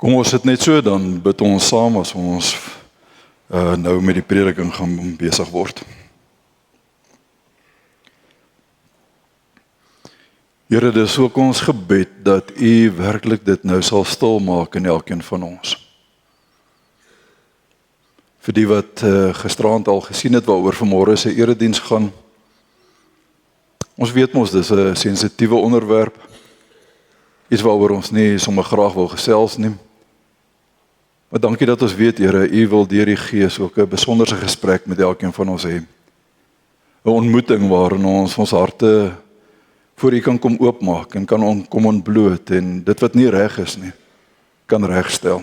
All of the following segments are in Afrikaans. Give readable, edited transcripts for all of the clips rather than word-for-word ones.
Kom ons sit net so, dan bid ons saam as ons nou met die prediking gaan besig word. Here, dis ook ons gebed dat U werklik dit nou sal stil maak in elkeen van ons. Vir die wat gisteraand al gesien het waaroor vanmôre se erediens gaan. Ons weet mos dis 'n sensitiewe onderwerp. Iets waaroor ons nie sommer graag wil gesels nie. Maar dankie dat ons weet, Here, U wil deur die Gees ook 'n besonderse gesprek met elkeen van ons hê. 'n Ontmoeting waarin ons harte voor U kan kom oopmaak en kan kom ontbloot en dit wat nie reg is nie, kan regstel.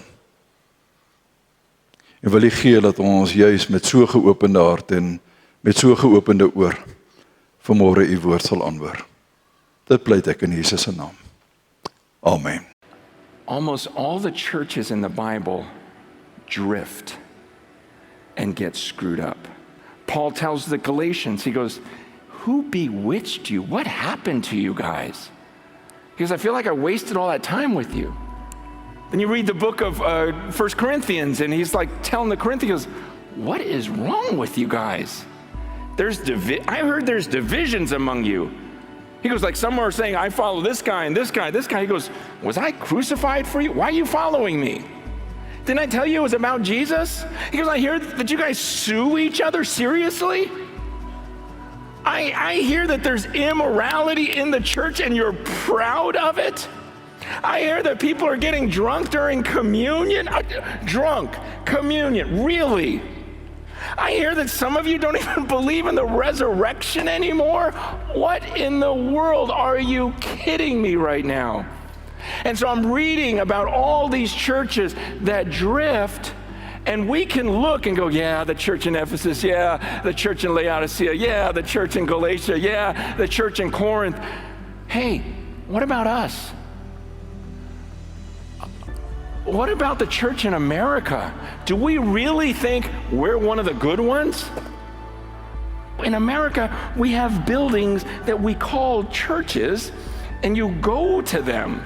En wil U gee dat ons juis met so geopende hart en met so geopende oor vanmôre U woord sal aanhoor. Dit pleit ek in Jesus se naam. Amen. Almost all the churches in the Bible drift and get screwed up. Paul tells the Galatians, he goes, who bewitched you? What happened to you guys? He goes, I feel like I wasted all that time with you. Then you read the book of 1 Corinthians, and he's like telling the Corinthians, what is wrong with you guys? I heard there's divisions among you. He goes, like some are saying, I follow this guy and this guy, this guy. He goes, was I crucified for you? Why are you following me? Didn't I tell you it was about Jesus? He goes, I hear that you guys sue each other seriously. I hear that there's immorality in the church and you're proud of it. I hear that people are getting drunk during communion. Drunk, communion, really? I hear that some of you don't even believe in the resurrection anymore. What in the world are you kidding me right now? And so I'm reading about all these churches that drift, and we can look and go, yeah, the church in Ephesus, yeah, the church in Laodicea, yeah, the church in Galatia, yeah, the church in Corinth. Hey, what about us? What about the church in America? Do we really think we're one of the good ones? In America, we have buildings that we call churches, and you go to them,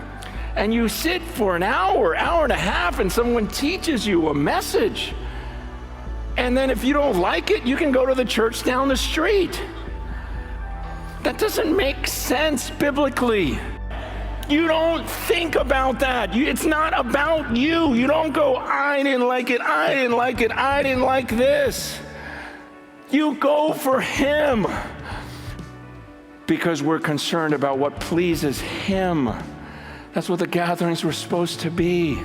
and you sit for an hour, hour and a half, and someone teaches you a message. And then if you don't like it, you can go to the church down the street. That doesn't make sense biblically. You don't think about that. It's not about you. You don't go, I didn't like it, I didn't like it, I didn't like this. You go for Him because we're concerned about what pleases Him. That's what the gatherings were supposed to be.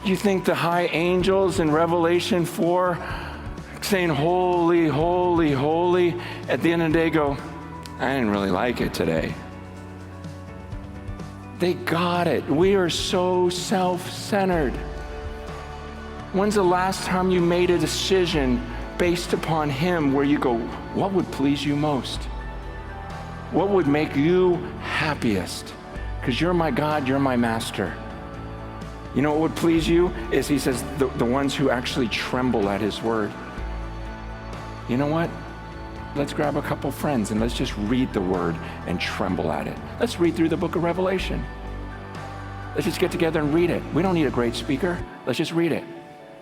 You think the high angels in Revelation 4 saying, holy, holy, holy, at the end of the day go, I didn't really like it today. They got it. We are so self-centered. When's the last time you made a decision based upon Him where you go, what would please you most? What would make you happiest? Because you're my God, you're my master. You know what would please you? Is He says, the ones who actually tremble at His word. You know what? Let's grab a couple friends and let's just read the word and tremble at it. Let's read through the book of Revelation. Let's just get together and read it. We don't need a great speaker. Let's just read it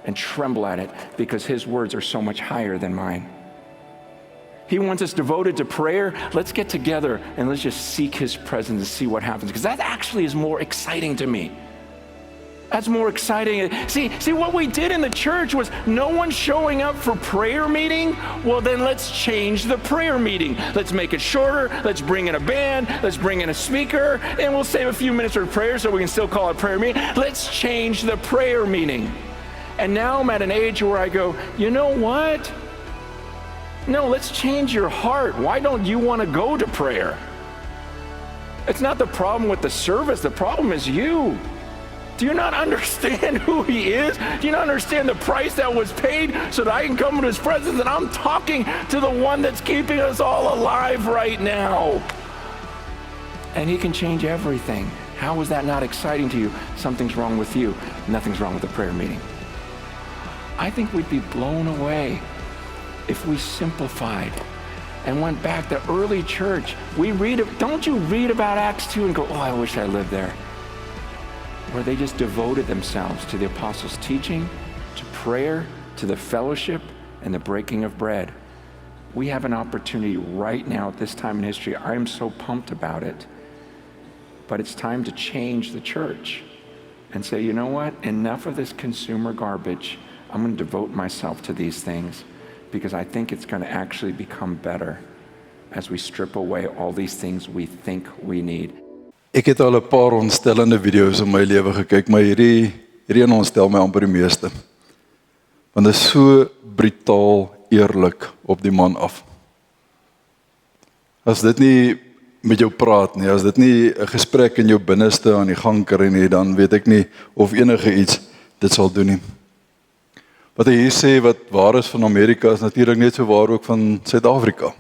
and tremble at it because His words are so much higher than mine. He wants us devoted to prayer. Let's get together and let's just seek His presence and see what happens, because that actually is more exciting to me. That's more exciting. See, what we did in the church was no one showing up for prayer meeting. Well, then let's change the prayer meeting. Let's make it shorter. Let's bring in a band. Let's bring in a speaker. And we'll save a few minutes for prayer so we can still call it prayer meeting. Let's change the prayer meeting. And now I'm at an age where I go, you know what? No, let's change your heart. Why don't you want to go to prayer? It's not the problem with the service. The problem is you. Do you not understand who He is? Do you not understand the price that was paid so that I can come into His presence and I'm talking to the one that's keeping us all alive right now? And He can change everything. How is that not exciting to you? Something's wrong with you. Nothing's wrong with the prayer meeting. I think we'd be blown away if we simplified and went back to early church. Don't you read about Acts 2 and go, oh, I wish I lived there. where they just devoted themselves to the apostles' teaching, to prayer, to the fellowship, and the breaking of bread. We have an opportunity right now at this time in history. I am so pumped about it. But it's time to change the church and say, you know what? Enough of this consumer garbage. I'm going to devote myself to these things because I think it's going to actually become better as we strip away all these things we think we need. Ek het al 'n paar ontstellende video's in my lewe gekyk, maar hierdie een ontstel my amper die meeste. Want dit is so brutaal eerlik op die man af. As dit nie met jou praat nie, as dit nie 'n gesprek in jou binneste aan die gang kry nie, dan weet ek nie of enige iets dit sal doen nie. Wat hy hier sê, wat waar is van Amerika, is natuurlik net so waar ook van Suid-Afrika.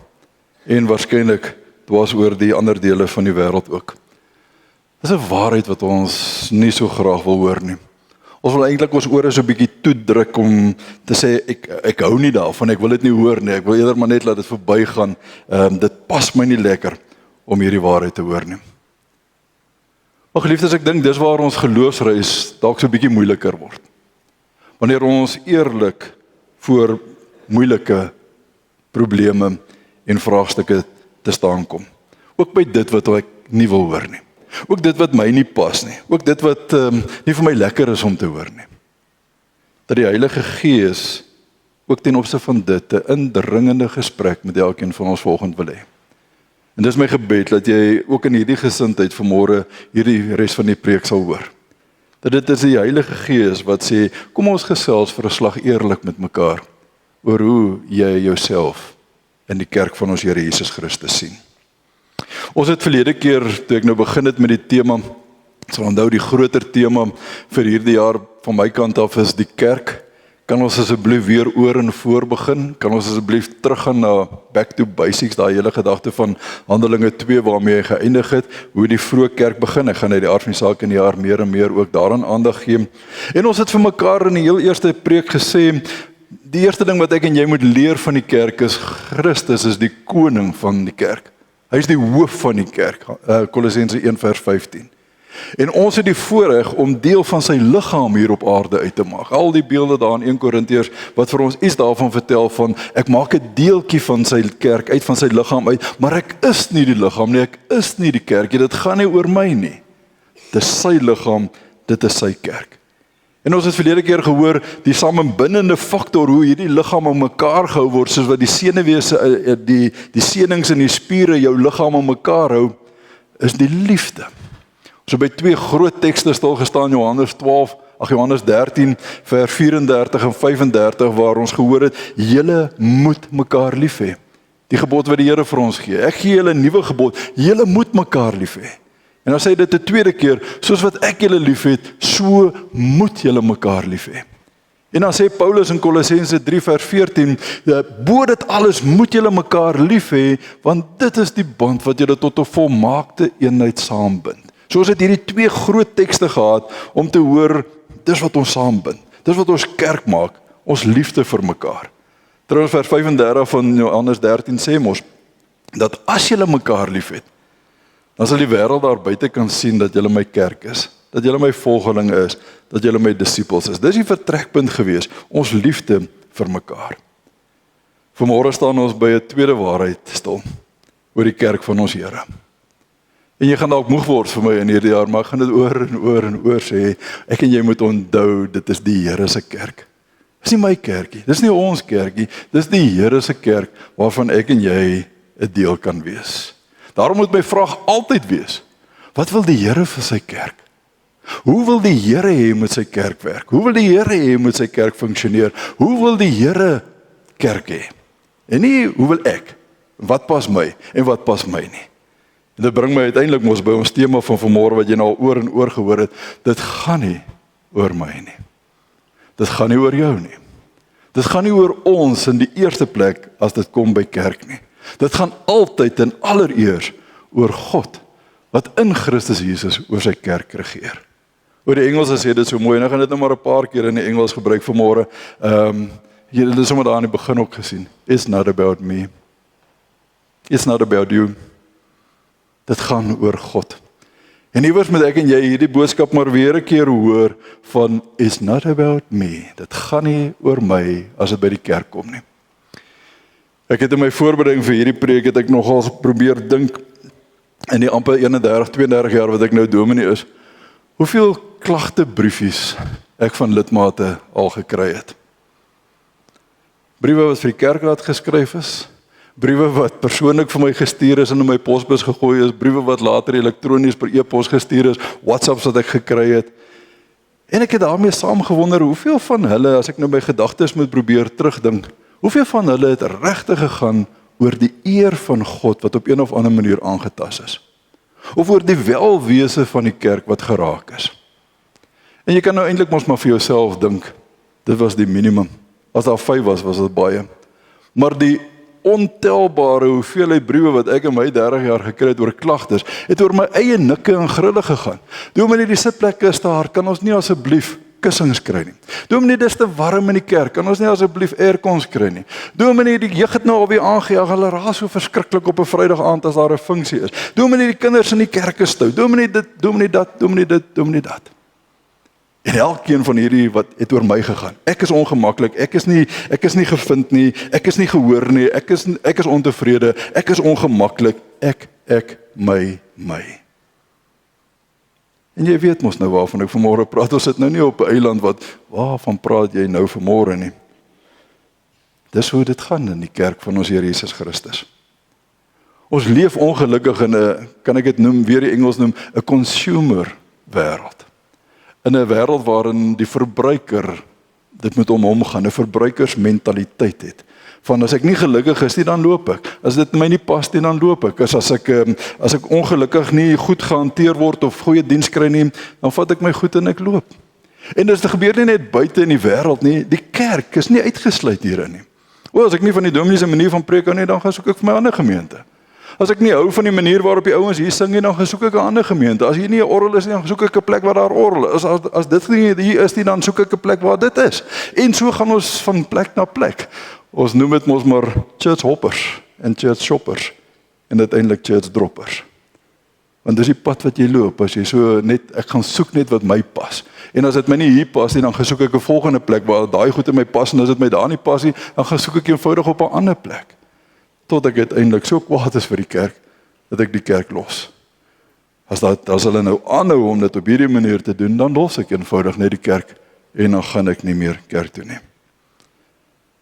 En waarskynlik dwars oor die ander dele van die wêreld ook. Dis 'n waarheid wat ons nie so graag wil hoor nie. Ons wil eintlik ons ore so 'n bietjie toedruk om te sê ek hou nie daarvan, ek wil dit nie hoor nie, ek wil eerder maar net laat dit verbygaan. Dit pas my nie lekker om hierdie waarheid te hoor nie. Maar geliefdes, ek dink dis waar ons geloofsreis dalk so 'n bietjie moeiliker word. Wanneer ons eerlik voor moeilike probleme en vraagstukke te staan kom. Ook by dit wat ek nie wil hoor nie. Ook dit wat my nie pas nie. Ook dit wat nie vir my lekker is om te hoor nie. Dat die Heilige Gees ook ten opsigte van dit 'n indringende gesprek met elkeen van ons vanoggend wil hê. En dis my gebed dat jy ook in hierdie gesindheid vanmôre hierdie res van die preek sal hoor. Dat dit is die Heilige Gees wat sê, kom ons gesels vir 'n slag eerlik met mekaar oor hoe jy jouself in die kerk van ons Here Jesus Christus sien. Ons het verlede keer, toe ek nou begin het met die tema, sal onthou die groter tema vir hierdie jaar van my kant af is die kerk. Kan ons asseblief weer oor en voor begin? Kan ons asseblief teruggaan na back to basics, daai hele gedagte van Handelinge 2 waarmee hy geëindig het, hoe die vroeë kerk begin. Ek gaan uit die aard van die saak in die jaar meer en meer ook daaraan aandag gee. En ons het vir mekaar in die heel eerste preek gesê, die eerste ding wat ek en jy moet leer van die kerk is, Christus is die koning van die kerk. Hy is die hoof van die kerk, Kolossense 1 vers 15. En ons het die voorreg om deel van sy liggaam hier op aarde uit te maak. Al die beelde daar in 1 Korintiërs wat vir ons iets daarvan vertel van, ek maak 'n deeltjie van sy kerk uit, van sy liggaam uit, maar ek is nie die liggaam nie, ek is nie die kerk nie, dit gaan nie oor my nie. Dit is sy liggaam, dit is sy kerk. En ons het verlede keer gehoor, die samebindende faktor hoe hierdie liggaam aan mekaar gehou word, soos wat die senuwese, die senings en die spiere jou liggaam aan mekaar hou, is die liefde. Ons het by 2 groot tekste stil gestaan, Johannes 13 vers 34 en 35, waar ons gehoor het, julle moet mekaar lief hê. Die gebod wat die Here vir ons gee. Ek gee julle 'n nuwe gebod, julle moet mekaar lief hê. En dan sê hy dit 'n tweede keer, soos wat ek julle liefhet, so moet julle mekaar lief hê. En dan sê Paulus in Kolossense 3 vers 14, bo dit alles moet julle mekaar lief hê, want dit is die band wat julle tot 'n volmaakte eenheid saambind. So ons het hierdie 2 groot tekste gehad om te hoor, dis wat ons saambind. Dis wat ons kerk maak, ons liefde vir mekaar. Trouwens vers 35 van Johannes 13 sê mos, dat as julle mekaar liefhet, dan sal die wêreld daar buite kan sien dat julle my kerk is, dat julle my volgelinge is, dat julle my disippels is. Dis die vertrekpunt gewees, ons liefde vir mekaar. Vanmôre staan ons by 'n tweede waarheid stil, oor die kerk van ons Here. En jy gaan dalk moeg word vir my in hierdie jaar, maar ek gaan dit oor en oor en oor sê, ek en jy moet onthou, dit is die Here se kerk. Dis nie my kerkie, dis nie ons kerkie, dis die Here se kerk, waarvan ek en jy 'n deel kan wees. Daarom moet my vraag altyd wees, wat wil die Here vir sy kerk? Hoe wil die Here hê moet sy kerk werk? Hoe wil die Here hê moet sy kerk funksioneer? Hoe wil die Here kerk hê? En nie, hoe wil ek? Wat pas my en wat pas my nie? En dit bring my uiteindelik mos by ons tema van vanmôre wat jy nou al oor en oor gehoor het, dit gaan nie oor my nie. Dit gaan nie oor jou nie. Dit gaan nie oor ons in die eerste plek as dit kom by kerk nie. Dit gaan altyd en allereers oor God, wat in Christus Jesus oor sy kerk regeer. Oor die Engels sê dit so mooi, en ek gaan dit nou maar 'n paar keer in die Engels gebruik vanmôre. Jy het dit sommer daar aan die begin ook gesien. It's not about me. It's not about you. Dit gaan oor God. En iewers moet ek en jy hierdie boodskap maar weer 'n keer hoor van it's not about me. Dit gaan nie oor my as dit by die kerk kom nie. Ek het in my voorbereiding vir hierdie preek het ek nogal probeer dink in die amper 31, 32 jaar wat ek nou dominee is, hoeveel klagtebriefies ek van lidmate al gekry het. Briewe wat vir die kerkraad geskryf is, briewe wat persoonlik vir my gestuur is en in my posbus gegooi is, briewe wat later elektronies per e-pos gestuur is, WhatsApps wat ek gekry het. En ek het daarmee saamgewonder, hoeveel van hulle, as ek nou my gedagtes moet probeer terugdink, hoeveel van hulle het regtig gegaan oor die eer van God wat op een of ander manier aangetast is? Of oor die welwese van die kerk wat geraak is? En jy kan nou eintlik mos maar vir jouself dink, dit was die minimum. As daar 5 was dit baie. Maar die ontelbare hoeveelheid briewe wat ek in my 30 jaar gekry het oor klagtes, het oor my eie nikke en grille gegaan. Dominee, die sitplekke is te hard, kan ons nie asseblief kussings kry nie. Dominee, dis te warm in die kerk, kan ons nie asseblief aircons kry nie. Dominee, die jeug het nou alweer aangejaag, hulle raas so verskriklik op 'n Vrydag aand as daar 'n funksie is. Dominee, die kinders in die kerk is stout. Dominee dit, dominee dat, dominee dit, dominee dat. En elkeen van hierdie wat het oor my gegaan. Ek is ongemaklik, ek is nie gevind nie, ek is nie gehoor nie, ek is ontevrede, ek is ongemaklik, ek, my. En jy weet mos nou waarvan ek vanmôre praat, ons sit nou nie op 'n eiland waarvan praat jy nou vanmôre nie. Dis hoe dit gaan in die kerk van ons Here Jesus Christus. Ons leef ongelukkig in 'n, kan ek dit noem, weer die Engels noem, 'n consumer wêreld. In 'n wêreld waarin die verbruiker, dit moet om hom gaan, 'n verbruikersmentaliteit het. Van as ek nie gelukkig is nie, dan loop ek. As dit my nie pas nie, dan loop ek. As ek ongelukkig nie goed gehanteer word of goeie diens kry nie, dan vat ek my goed en ek loop. En dit gebeur nie net buite in die wêreld nie, die kerk is nie uitgesluit hierin nie. As ek nie van die dominee se manier van preek hou nie, dan gaan soek ek vir my ander gemeente. As ek nie hou van die manier waarop die ouens hier sing nie, dan gaan soek ek 'n ander gemeente. As hier nie 'n orgel is nie, dan soek ek 'n plek waar daar orgel is. As dit nie hier is nie, dan soek ek 'n plek waar dit is. En so gaan ons van plek na plek. Ons noem dit mos maar church hoppers en church shoppers en uiteindelik church droppers. Want dis die pad wat jy loop as jy so net, ek gaan soek net wat my pas. En as dit my nie hier pas nie, dan gaan soek ek 'n volgende plek waar daai goed in my pas, en as dit my daar nie pas nie, dan gaan soek ek eenvoudig op 'n ander plek. Tot ek uiteindelik so kwaad is vir die kerk, dat ek die kerk los. As hulle nou aanhou om dit op hierdie manier te doen, dan los ek eenvoudig net die kerk, en dan gaan ek nie meer kerk toe nie.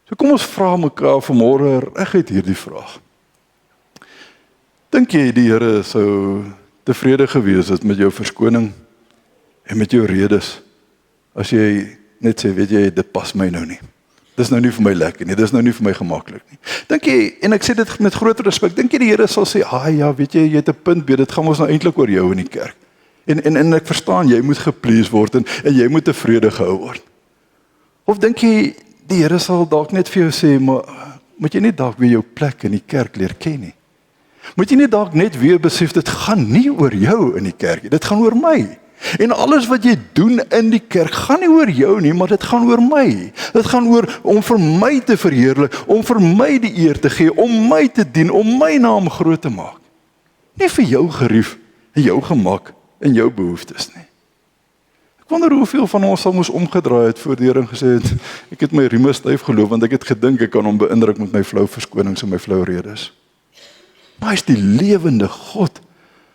So kom ons vra mekaar vanmôre reguit hierdie vraag. Dink jy die Here sou tevrede gewees het met jou verskoning en met jou redes, as jy net sê, weet jy, dit pas my nou nie. Dis nou nie vir my lekker nie, dis nou nie vir my gemaklik nie. Dink jy, en ek sê dit met groot respek, dink jy die Here sal sê, ja, weet jy het 'n punt, dit gaan ons nou eintlik oor jou in die kerk. En ek verstaan, jy moet geplease word en jy moet tevrede gehou word. Of dink jy, die Here sal dalk net vir jou sê, maar moet jy nie dalk weer jou plek in die kerk leer ken nie? Moet jy nie dalk net weer besef, dit gaan nie oor jou in die kerk nie, dit gaan oor my. En alles wat jy doen in die kerk gaan nie oor jou nie, maar dit gaan oor my. Dit gaan oor om vir my te verheerlik, om vir my die eer te gee, om my te dien, om my naam groot te maak. Nie vir jou gerief en jou gemak en jou behoeftes nie. Ek wonder hoeveel van ons sal moes omgedraai het voor die Here en gesê het, ek het my rieme styf geloof, want ek het gedink ek kan hom beïndruk met my flou verskonings en my flou redes. Maar hy is die lewende God.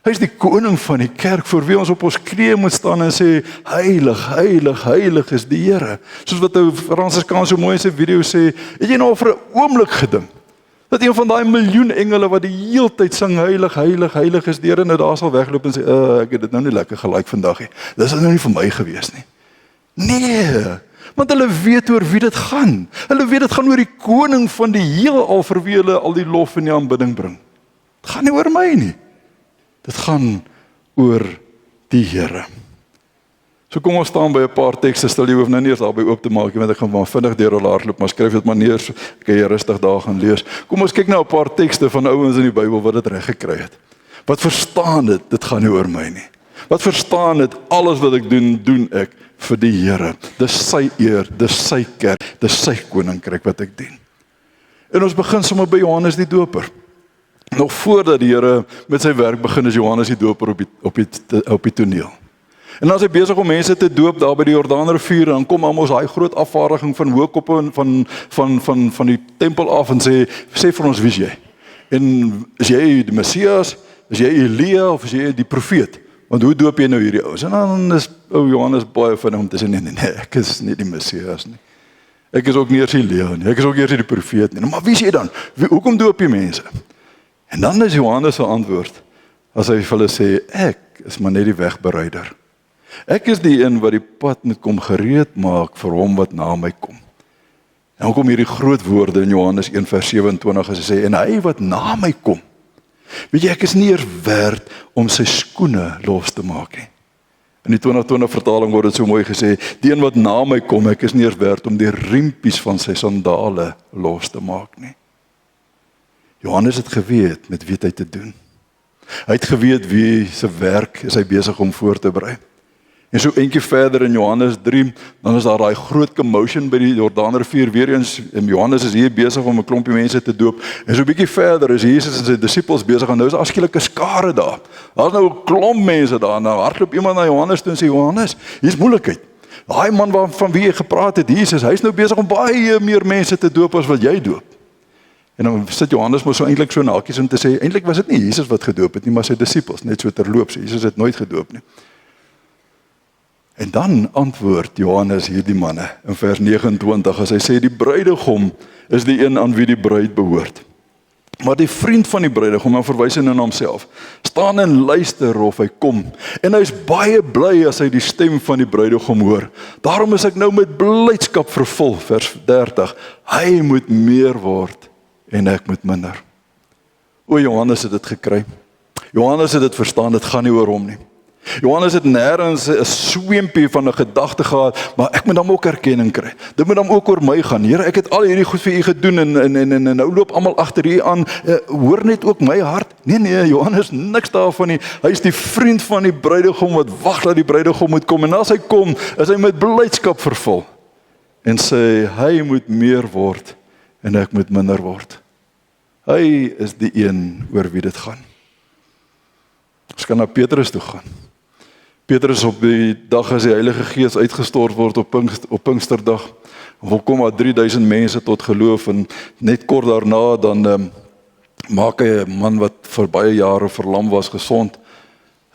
Hy is die koning van die kerk, voor wie ons op ons knieë moet staan en sê, heilig, heilig, heilig is die Here. Soos wat ou Francis Kaan so mooi in sy video sê, het jy nou vir 'n oomblik gedink, dat een van daai miljoen engele wat die heeltyd sing, heilig, heilig, heilig is die Here, nou daar sal wegloop en sê, ek het dit nou nie lekker gelaik vandag nie. Dis nou nie vir my gewees nie. Nee, want hulle weet oor wie dit gaan. Hulle weet dit gaan oor die koning van die heelal, vir wie hulle al die lof en die aanbidding bring. Dit gaan nie oor my nie. Dit gaan oor die Here. So kom ons staan by 'n paar tekste stil, jy hoef nou nie eers daarby oop te maak nie, want ek gaan maar vinnig deur hulle hardloop, maar skryf dit maar neer, so kan jy rustig daar gaan lees. Kom ons kyk nou 'n paar tekste van ouens in die Bybel wat dit reg gekry het. Wat verstaan dit gaan nie oor my nie. Wat verstaan dit, alles wat ek doen, doen ek vir die Here. Dis sy eer, dis sy kerk, dis sy koninkryk wat ek dien. En ons begin sommer by Johannes die Doper. Nog voordat die Here met sy werk begin, is Johannes die Doper op die toneel. En dan is hy besig om mense te doop daar by die Jordaanrivier, en dan kom almos daai groot afvaardiging van hoëkoppe van die tempel af en sê vir ons, wie is jy? En is jy die Messias, is jy Elia of is jy die profeet? Want hoe doop jy nou hierdie ouens? En dan is Johannes baie vinnig om te sê, nee, ek is nie die Messias nie. Ek is ook nie eers Elia nie, ek is ook nie eers die profeet nie. Maar wie is jy dan? Hoekom doop jy mense? En dan is Johannes se antwoord, as hy vir hulle sê, ek is maar net die wegbereider. Ek is die een wat die pad moet kom gereed maak vir hom wat na my kom. En dan kom hierdie groot woorde in Johannes 1 vers 27 as hy sê, en hy wat na my kom, weet jy, ek is nie eers werd om sy skoene los te maak nie. In die 2020 vertaling word dit so mooi gesê, die een wat na my kom, ek is nie eers werd om die riempies van sy sandale los te maak nie. Johannes het geweet met wie hy te doen. Hy het geweet wie se werk is hy besig om voor te berei. En so eentjie verder in Johannes 3, dan is daar daai groot commotion by die Jordaanrivier weer eens, en Johannes is hier besig om 'n klompie mense te doop, en so 'n bietjie verder is Jesus en sy disippels besig, en nou is daar skielik 'n skare daar. Daar's nou 'n klomp mense daar, nou hardloop iemand na Johannes toe en sê, Johannes, hier's moeilikheid. Daai man van wie jy gepraat het, Jesus, hy's nou besig om baie meer mense te doop as wat jy doop. En dan sit Johannes mos so eintlik so nakies om te sê, eintlik was dit nie Jesus wat gedoop het nie, maar sy disippels, net so terloops. Jesus het nooit gedoop nie. En dan antwoord Johannes hierdie manne in vers 29 as hy sê, die bruidegom is die een aan wie die bruid behoort. Maar die vriend van die bruidegom, dan verwys hy nou na homself, staan en luister of hy kom. En hy is baie bly as hy die stem van die bruidegom hoor. Daarom is ek nou met blydskap vervul, vers 30. Hy moet meer word en ek moet minder. O, Johannes het dit gekry. Johannes het dit verstaan, dit gaan nie oor hom nie. Johannes het nêrens 'n sweempie van 'n gedagte gehad, maar ek moet dan ook erkenning kry. Dit moet dan ook oor my gaan. Here, ek het al hierdie goed vir u gedoen en nou loop almal agter u aan. Hoor net ook my hart. Nee, Johannes niks daarvan nie. Hy is die vriend van die bruidegom wat wag dat die bruidegom moet kom, en as hy kom, is hy met blydskap vervul. En sê hy moet meer word en ek moet minder word. Hy is die een oor wie dit gaan. Ons kan na Petrus toe gaan. Petrus op die dag as die Heilige Gees uitgestort word op Pinksterdag, kom daar 3000 mense tot geloof, en net kort daarna dan maak hy 'n man wat vir baie jare verlam was gesond,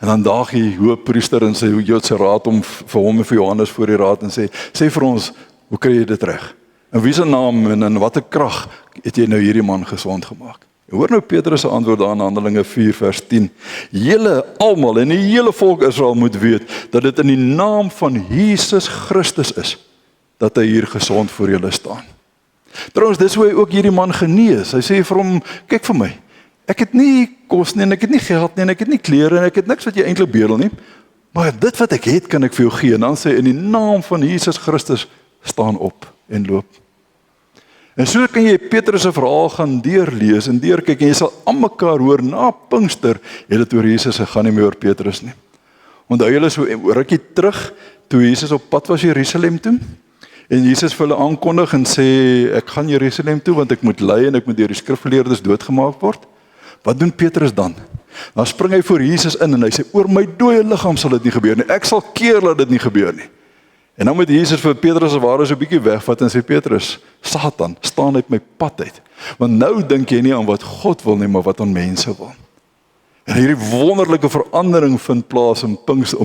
en dan daag die hoofpriester in sy Joodse raad om vir hom en vir Johannes voor die raad en sê vir ons, hoe kry jy dit reg? In wie se naam en in watter krag het jy nou hierdie man gesond gemaak? Hoor nou Petrus se antwoord aan Handelinge 4 vers 10. Julle almal en die hele volk Israel moet weet dat dit in die naam van Jesus Christus is dat hy hier gesond voor julle staan. Trouwens, dis hoe hy ook hierdie man genees. Hy sê vir hom, kyk vir my. Ek het nie kos nie, en ek het nie geld nie, en ek het nie klere, en ek het niks wat jy eintlik bedel nie. Maar dit wat ek het, kan ek vir jou gee. En dan sê hy, in die naam van Jesus Christus staan op en loop. En so kan jy Petrus se verhaal gaan deurlees en deurkyk, en jy sal almekaar hoor na Pinkster, het dit oor Jesus gegaan, nie meer oor Petrus nie. Onthou julle so rukkie terug, toe Jesus op pad was Jerusalem toe, en Jesus vir hulle aankondig en sê, ek gaan Jerusalem toe, want ek moet ly en ek moet deur die skrifgeleerdes doodgemaak word. Wat doen Petrus dan? Dan spring hy voor Jesus in en hy sê, oor my dooie liggaam sal dit nie gebeur nie, ek sal keer dat dit nie gebeur nie. En dan moet Jesus vir Petrus se ware so 'n bietjie wegvat en sê, Petrus, Satan, staan uit my pad uit. Want nou dink jy nie aan wat God wil nie, maar wat aan mense wil. En hierdie wonderlike verandering vind plaas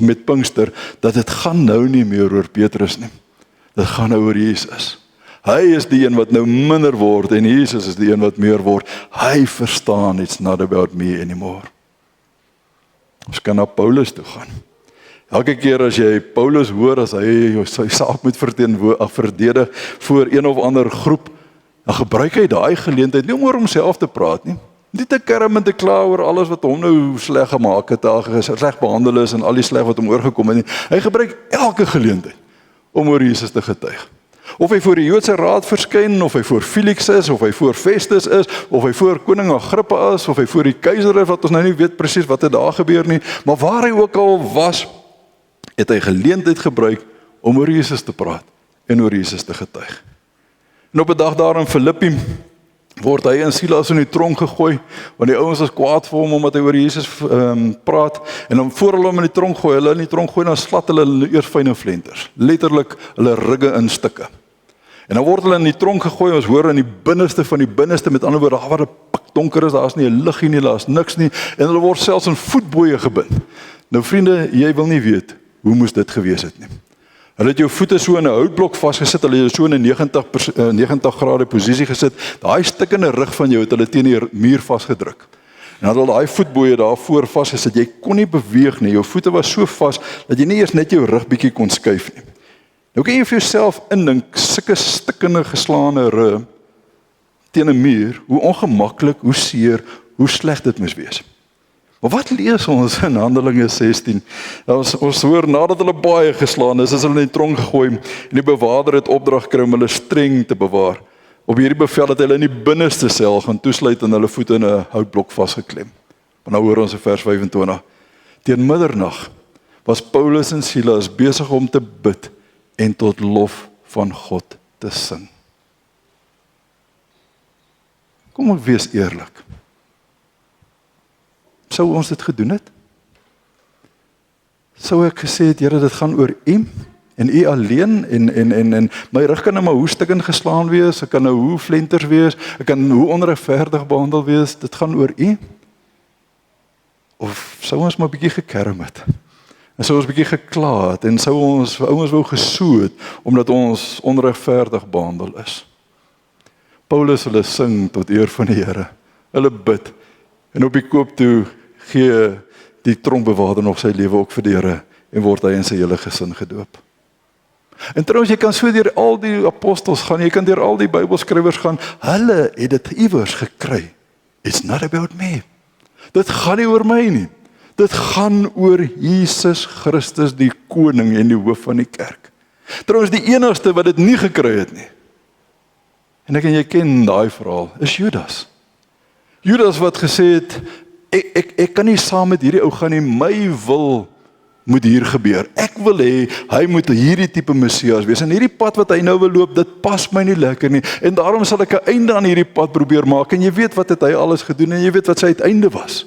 met Pinkster, dat dit gaan nou nie meer oor Petrus nie. Dit gaan nou oor Jesus. Hy is die een wat nou minder word, en Jesus is die een wat meer word. Hy verstaan, it's not about me anymore. Ons kan na Paulus toe gaan. Elke keer as jy Paulus hoor, as hy sy saak moet verdedig voor een of ander groep, dan gebruik hy daai geleentheid nie om oor homself te praat nie. Nie te kerm en te kla oor alles wat hom nou sleg gemaak het, sleg behandel is en al die sleg wat hom oorgekom het nie. Hy gebruik elke geleentheid om oor Jesus te getuig. Of hy voor die Joodse raad verskyn, of hy voor Felix is, of hy voor Festus is, of hy voor koning Agrippa is, of hy voor die keiser is, wat ons nou nie weet presies wat het daar gebeur nie, maar waar hy ook al was, het hy geleentheid gebruik om oor Jesus te praat en oor Jesus te getuig. En op 'n dag daar in Filippi, word hy en Silas in die tronk gegooi, want die ouens was kwaad vir hom, omdat hy oor Jesus praat, en dan voor hulle hom in die tronk gooi, hulle in die tronk gooi, dan slat hulle eers fyn flenters, letterlik hulle rugge in stukke. En dan word hulle in die tronk gegooi, ons hoor in die binneste van die binneste, met ander woorde, daar waar dit pikdonker is, daar is nie 'n liggie nie, daar is niks nie, en hulle word selfs in voetboeie gebind. Nou vriende, jy wil nie weet, hoe moes dit gewees het nie. Hulle het jou voete so in 'n houtblok vasgesit, hulle het jou so in 'n 90 grade posisie gesit, daai stikkende rug van jou het hulle teen die muur vasgedruk. En dan het hulle daai voetboeie daar voor vasgesit, jy kon nie beweeg nie, jou voete was so vas, dat jy nie eers net jou rug bietjie kon skuif nie. Nou kan jy vir jouself indink, sulke stikkende geslaane rug teen 'n muur, hoe ongemaklik, hoe seer, hoe sleg dit moes wees. Maar wat lees ons in Handelinge 16? Ons hoor, nadat hulle baie geslaan is hulle in die tronk gegooi, en die bewaarder het opdrag gekry om hulle streng te bewaar. Op hierdie bevel het hulle in die binneste sel gaan toesluit en hulle voete in 'n houtblok vasgeklem. En nou hoor ons in vers 25. Teen middernag was Paulus en Silas besig om te bid en tot lof van God te sing. Kom ek wees eerlik. Sou ons dit gedoen het? Sou ek gesê het, Here, dit gaan oor U en U alleen en my rug kan nou maar hoe stikkend geslaan wees, ek kan nou hoe flenters wees, ek kan hoe onregverdig behandel wees, dit gaan oor U? Of sou ons maar 'n bietjie gekerm het? En sou ons 'n bietjie gekla het en sou ons ouens wou gesoe het omdat ons onregverdig behandel is? Paulus hulle sing tot eer van die Here. Hulle bid en op die koop toe gee die tronkbewaarder nog sy lewe ook vir die Here en word hy en sy hele gesin gedoop. En trouwens, jy kan so deur al die apostels gaan, jy kan deur al die Bybelskrywers gaan, hulle het dit iewers gekry. It's not about me. Dit gaan nie oor my nie. Dit gaan oor Jesus Christus, die koning en die hoof van die kerk. Trouwens, die enigste wat dit nie gekry het nie, en jy ken daai verhaal, is Judas. Judas wat gesê het, ek kan nie saam met hierdie ou gaan nie, my wil moet hier gebeur. Ek wil hê, hy moet hierdie tipe Messias wees, en hierdie pad wat hy nou wil loop, dit pas my nie lekker nie, en daarom sal ek 'n einde aan hierdie pad probeer maak, en jy weet wat het hy alles gedoen, en jy weet wat sy uiteinde was.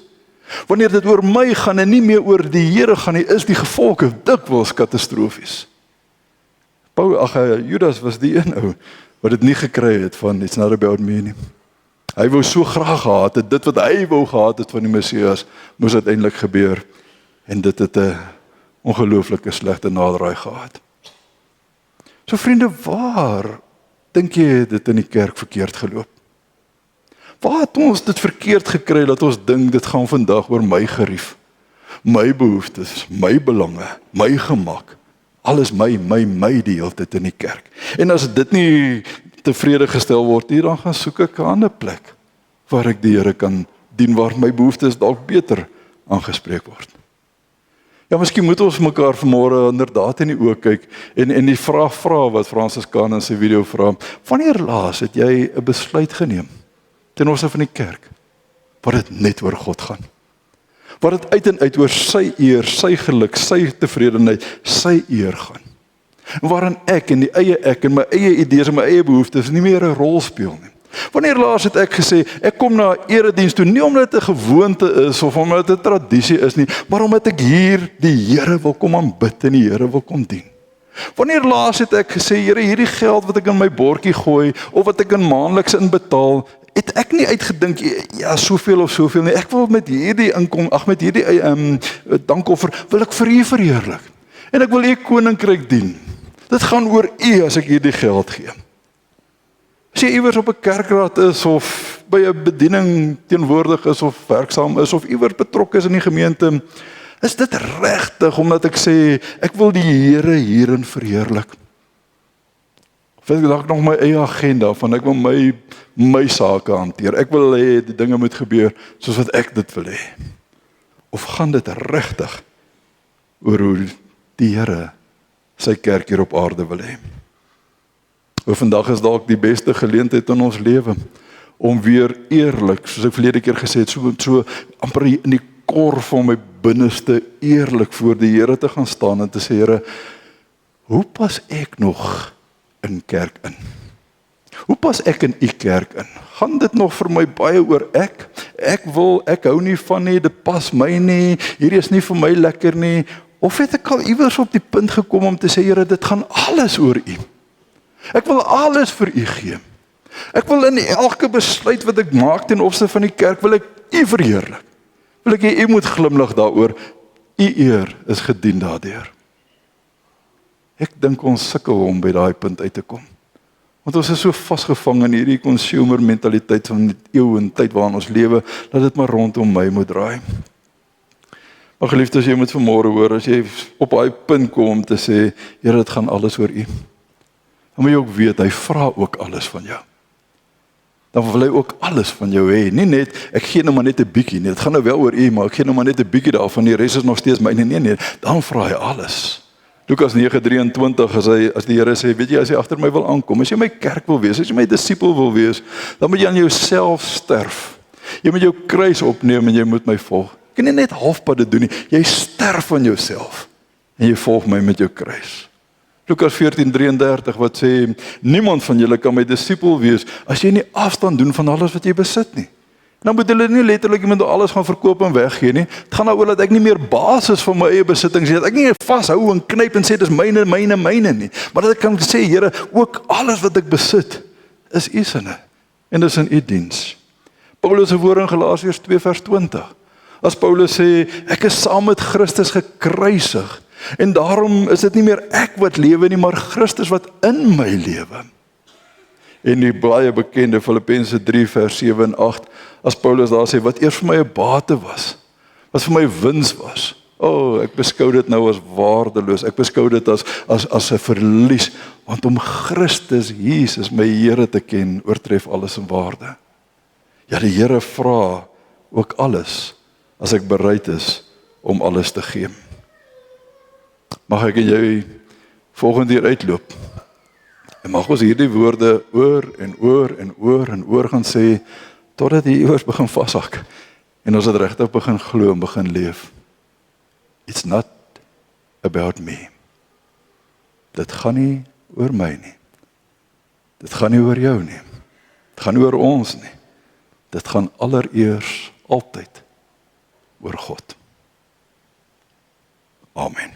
Wanneer dit oor my gaan, en nie meer oor die Here gaan nie, is die gevolge dikwels katastrofies. Judas was die een ou, wat dit nie gekry het van, it's not about me nie. Hy wou so graag gehad het, dit wat hy wou gehad het van die Messias, moes uiteindelik gebeur, en dit het 'n ongelooflike slegte naderdraai gehad. So vriende, waar dink jy dit in die kerk verkeerd geloop? Waar het ons dit verkeerd gekry, dat ons dink dit gaan vandag oor my gerief, my behoeftes, my belange, my gemak, alles my die hele tyd in die kerk. En as dit nie tevrede gestel word hier, dan gaan soek ek 'n ander plek waar ek die Here kan dien, waar my behoeftes dalk beter aangespreek word. Ja, miskien moet ons mekaar vanmôre inderdaad in die oë kyk en die vraag vra wat Francis Kahn in sy video vra, wanneer laas het jy 'n besluit geneem ten opsigte van die kerk, waar dit net oor God gaan? Waar dit uit en uit oor sy eer, sy geluk, sy tevredenheid, sy eer gaan. En waarin ek en my eie idees en my eie behoeftes nie meer 'n rol speel nie. Wanneer laas het ek gesê, ek kom na 'n erediens toe, nie omdat dit 'n gewoonte is of omdat dit 'n tradisie is nie, maar omdat ek hier die Here wil kom aanbid en die Here wil kom dien. Wanneer laas het ek gesê, Here, hierdie geld wat ek in my bordjie gooi, of wat ek in maandeliks inbetaal, het ek nie uitgedink, ja, soveel of soveel nie, ek wil met hierdie met hierdie dankoffer, wil ek vir U verheerlik. En ek wil U koninkryk dien. Dit gaan oor U as ek hierdie geld gee. As jy iewers op 'n kerkraad is, of by 'n bediening teenwoordig is, of werksaam is, of iewers betrokke is in die gemeente, is dit regtig omdat ek sê, ek wil die Here hierin verheerlik. Of ek dalk nog my eie agenda, van ek wil my sake hanteer, ek wil hê die dinge moet gebeur, soos wat ek dit wil hê. Of gaan dit regtig oor hoe die Here sy kerk hier op aarde wil hê? O, vandag is dalk die beste geleentheid in ons lewe, om weer eerlik, soos ek verlede keer gesê het, so amper in die kor van my binneste, eerlik voor die Here te gaan staan, en te sê, Here, hoe pas ek nog in kerk in? Hoe pas ek in u kerk in? Gaan dit nog vir my baie oor ek? Ek hou nie van nie, dit pas my nie, hierdie is nie vir my lekker nie. Of het ek al iewers op die punt gekom om te sê, Here, dit gaan alles oor u. Ek wil alles vir u gee. Ek wil in elke besluit wat ek maak ten opsigte van die kerk, wil ek u verheerlik. Wil ek hê u moet glimlag daaroor, u eer is gedien daardeur. Ek dink ons sukkel om by daai punt uit te kom. Want ons is so vasgevang in hierdie consumer mentaliteit van die eeu en tyd waarin ons lewe, dat dit maar rondom my moet draai. Maar geliefdes, jy moet vanmôre hoor, as jy op daai punt kom om te sê, Here, dit gaan alles oor u. Dan moet jy ook weet, hy vra ook alles van jou. Dan wil hy ook alles van jou hê. Nie net, ek gee nou maar net 'n bietjie nie. Dit gaan nou wel oor u, maar ek gee nou maar net 'n bietjie daarvan, die res is nog steeds myne. Nee, dan vra hy alles. Lukas 9:23, as die Here sê, weet jy, as jy agter my wil aankom, as jy my kerk wil wees, as jy my disipel wil wees, dan moet jy aan jouself sterf. Jy moet jou kruis opneem en jy moet my volg. Jy kan nie net halfpad dit doen nie. Jy sterf aan jouself en jy volg my met jou kruis. Lukas 14:33 wat sê, niemand van julle kan my disipel wees as jy nie afstand doen van alles wat jy besit nie. Nou moet hulle nie letterlik iemand alles gaan verkoop en weggee nie. Dit gaan daaroor dat ek nie meer basis van my eie besittings het. Ek nie vashou en knyp en sê dis myne nie. Maar dat ek kan sê, Here, ook alles wat ek besit is u sinne en dis in u diens. Paulus se woord in Galasiërs 2:20. As Paulus sê, ek is saam met Christus gekruisig en daarom is dit nie meer ek wat lewe nie, maar Christus wat in my lewe. En die baie bekende Filippense 3:7 en 8, as Paulus daar sê, wat eers vir my 'n bate was, wat vir my wins was, ek beskou dit nou as waardeloos, ek beskou dit as 'n verlies, want om Christus Jesus, my Here te ken, oortref alles in waarde. Ja, die Here vra ook alles, as ek bereid is om alles te gee. Mag ek en jy volgende keer uitloop, en mag ons hierdie woorde oor en oor gaan sê, totdat die iewers begin vashak, en ons het regtig begin glo en begin leef. It's not about me. Dit gaan nie oor my nie. Dit gaan nie oor jou nie. Dit gaan nie oor ons nie. Dit gaan allereers altyd oor God. Amen.